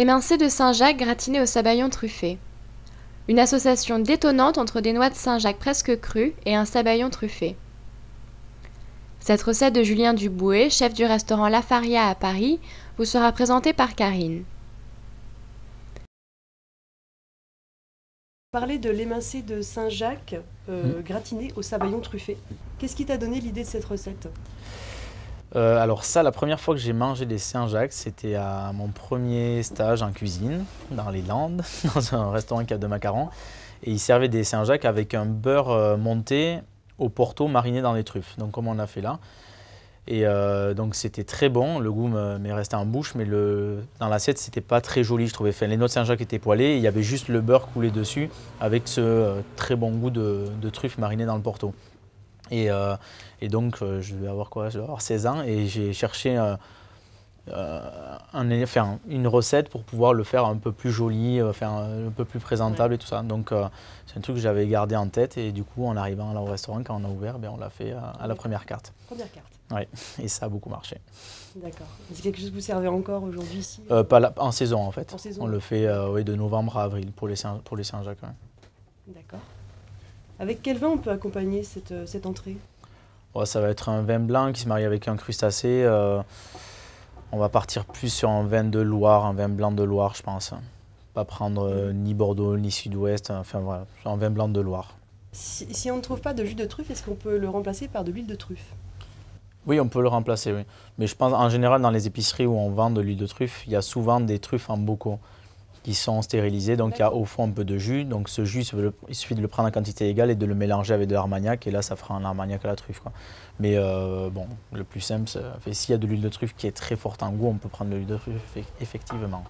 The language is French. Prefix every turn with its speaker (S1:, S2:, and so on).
S1: Émincé de Saint-Jacques gratiné au sabayon truffé. Une association détonnante entre des noix de Saint-Jacques presque crues et un sabayon truffé. Cette recette de Julien Duboué, chef du restaurant La Faria à Paris, vous sera présentée par Karine.
S2: Parler de l'émincé de Saint-Jacques gratiné au sabayon truffé. Qu'est-ce qui t'a donné l'idée de cette recette?
S3: Alors ça, la première fois que j'ai mangé des Saint-Jacques, c'était à mon premier stage en cuisine, dans les Landes, dans un restaurant Cap de Macaron. Et ils servaient des Saint-Jacques avec un beurre monté au Porto mariné dans les truffes, donc comme on a fait là. Et donc c'était très bon, le goût m'est resté en bouche, mais dans l'assiette c'était pas très joli, je trouvais. Enfin, les noix de Saint-Jacques étaient poêlées, et il y avait juste le beurre coulé dessus avec ce très bon goût de truffes marinées dans le Porto. Et donc, je devais avoir quoi? Je devais avoir 16 ans et j'ai cherché une recette pour pouvoir le faire un peu plus joli, un peu plus présentable et tout ça. Donc, c'est un truc que j'avais gardé en tête et du coup, en arrivant là au restaurant, quand on a ouvert, on l'a fait à la première carte.
S2: Première carte.
S3: Ouais, et ça a beaucoup marché.
S2: D'accord. C'est quelque chose que vous servez encore aujourd'hui ici?
S3: Pas là, en saison en fait.
S2: En saison.
S3: On le fait de novembre à avril pour les Saint-Jacques. Ouais.
S2: D'accord. Avec quel vin on peut accompagner cette entrée?
S3: Ça va être un vin blanc qui se marie avec un crustacé. On va partir plus sur un vin de Loire, un vin blanc de Loire, je pense. Pas prendre ni Bordeaux, ni Sud-Ouest, enfin voilà, un vin blanc de Loire.
S2: Si on ne trouve pas de jus de truffe, est-ce qu'on peut le remplacer par de l'huile de truffe?
S3: Oui, on peut le remplacer, oui. Mais je pense en général dans les épiceries où on vend de l'huile de truffe, il y a souvent des truffes en bocaux qui sont stérilisées. Donc il y a au fond un peu de jus. Donc ce jus, il suffit de le prendre en quantité égale et de le mélanger avec de l'armagnac. Et là, ça fera un armagnac à la truffe, quoi. Mais bon, le plus simple, s'il y a de l'huile de truffe qui est très forte en goût, on peut prendre de l'huile de truffe, effectivement.